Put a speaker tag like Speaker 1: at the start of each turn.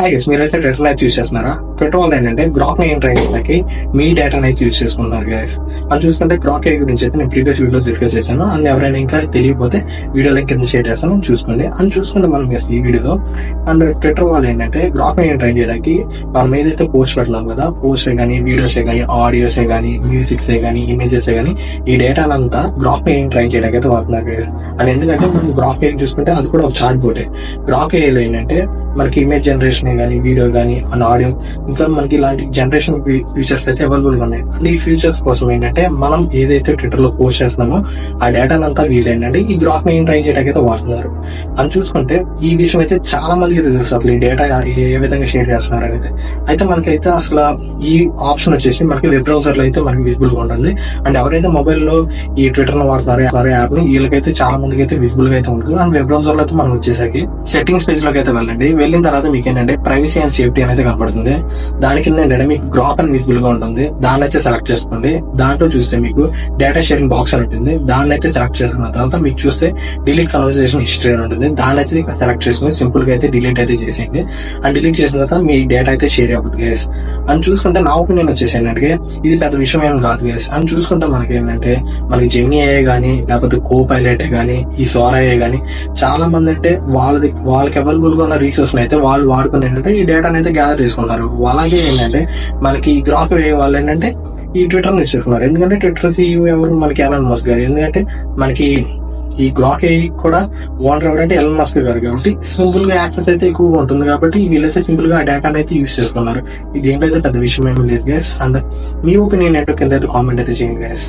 Speaker 1: Guys, మీరైతే Twitter అయితే use చేస్తున్నారా? ట్విట్టర్ వల్ల ఏంటంటే గ్రాక్ ని ట్రైన్ చేయడానికి మీ డేటాను అయితే యూజ్ చేసుకున్నారు గైస్. అని చూసుకుంటే గ్రాక్ ఏ గురించి అయితే నేను ప్రీవియస్ వీడియో డిస్కస్ చేశాను. అండ్ ఎవరైనా ఇంకా తెలియకపోతే వీడియో లింక్ కింద షేర్ చేస్తాను, చూసుకోండి. అని చూసుకుంటే మనం ఈ వీడియోలో అండ్ ట్విట్టర్ వల్ల ఏంటంటే గ్రాక్ ని ట్రైన్ చేయడానికి మనం ఏదైతే పోస్ట్ పెడతాం కదా, పోస్ట్ కానీ వీడియోస్ కానీ ఆడియోస్ కానీ మ్యూజిక్స్ కానీ ఇమేజెస్ కానీ ఈ డేటా అంతా గ్రాక్ ని ట్రైన్ చేయడానికి అయితే వాడుతున్నారు గైస్. అండ్ ఎందుకంటే మనం గ్రాక్ ఏ చూసుకుంటే అది కూడా ఒక చార్ట్ బోటే. గ్రాక్ ఏలో ఏంటంటే మనకి ఇమేజ్ జనరేషన్ కానీ వీడియో కానీ అండ్ ఆడియో ఇంకా మనకి ఇలాంటి జనరేషన్ ఫీచర్స్ అయితే అవైలబుల్ గా ఉన్నాయి. అండ్ ఈ ఫీచర్స్ కోసం ఏంటంటే మనం ఏదైతే ట్విట్టర్ లో పోస్ట్ చేస్తున్నామో ఆ డేటా అంతా వీళ్ళు ఏంటంటే ఈ గ్రాక్ ని ట్రైన్ చేయడానికి అయితే వాడుతున్నారు. అని చూసుకుంటే ఈ విషయం అయితే చాలా మందికి తెలుసు అసలు ఈ డేటా ఏ విధంగా షేర్ చేస్తున్నారు అనేది. అయితే మనకైతే అసలు ఈ ఆప్షన్ వచ్చేసి మనకి వెబ్ బ్రౌజర్ లో అయితే మనకి విజిబుల్ గా ఉంటుంది. అండ్ ఎవరైతే మొబైల్ లో ఈ ట్విట్టర్ ను వాడుతున్నారు యాప్ ని వీళ్ళకైతే చాలా మందికి అయితే విజిబుల్ గా అయితే ఉంటుంది. అండ్ వెబ్ బ్రౌజర్ లో అయితే మనం వచ్చేసరికి సెట్టింగ్స్ పేజ్ లోకి అయితే వెళ్ళండి. వెళ్ళిన తర్వాత మీకు ఏంటంటే ప్రైవసీ అండ్ సేఫ్టీ అనేది కనబడుతుంది. దాని కింద ఏంటంటే మీకు గ్రాక్ అని విజిబుల్ గా ఉంటుంది. దాన్ని అయితే సెలెక్ట్ చేసుకోండి. దాంట్లో చూస్తే మీకు డేటా షేరింగ్ బాక్స్ అని ఉంటుంది. దాన్ని అయితే సెలెక్ట్ చేసుకున్న తర్వాత మీకు చూస్తే డిలీట్ కన్వర్సేషన్ హిస్టరీ అని ఉంటుంది. దాన్ని అయితే సెలెక్ట్ చేసుకుని సింపుల్ గా అయితే డిలీట్ అయితే చేసేయండి. అండ్ డిలీట్ చేసిన తర్వాత మీ డేటా అయితే షేర్ అవుతుంది గైస్. అని చూసుకుంటే నా ఒపీనియన్ వచ్చేసి ఏంటంటే ఇది పెద్ద విషయం ఏం కాదు గైస్. అని చూసుకుంటే మనకి ఏంటంటే మనకి జెమినీ ఏ గానీ లేకపోతే కో పైలట్ గానీ ఈ సోరా ఏ గానీ చాలా మంది అంటే వాళ్ళకి అవైలబుల్ గా ఉన్న రీసోర్స్ అయితే వాళ్ళు వాడుకుని ఏంటంటే ఈ డేటాని అయితే గ్యాదర్ చేసుకున్నారు. అలాగే ఏంటంటే మనకి ఈ గ్రాక్ వే వాళ్ళు ఏంటంటే ఈ ట్విట్టర్ యూజ్ చేసుకున్నారు. ఎందుకంటే ట్విట్టర్ CEO ఎవరు మనకి ఎలాన్ మస్క్ గారు. ఎందుకంటే మనకి ఈ గ్రాక్ ఏ కూడా ఓనర్ ఎవరంటే ఎలాన్ మస్క్ గారు. కాబట్టి సింపుల్ గా యాక్సెస్ అయితే ఎక్కువగా ఉంటుంది. కాబట్టి వీళ్ళైతే సింపుల్ గా ఆ డేటాని అయితే యూజ్ చేసుకున్నారు. ఇది ఏంటైతే పెద్ద విషయం ఏమీ లేదు గైస్. అండ్ మీ ఒపీనియన్ ఏంటో కింద అయితే కామెంట్ అయితే చేయండి గైస్.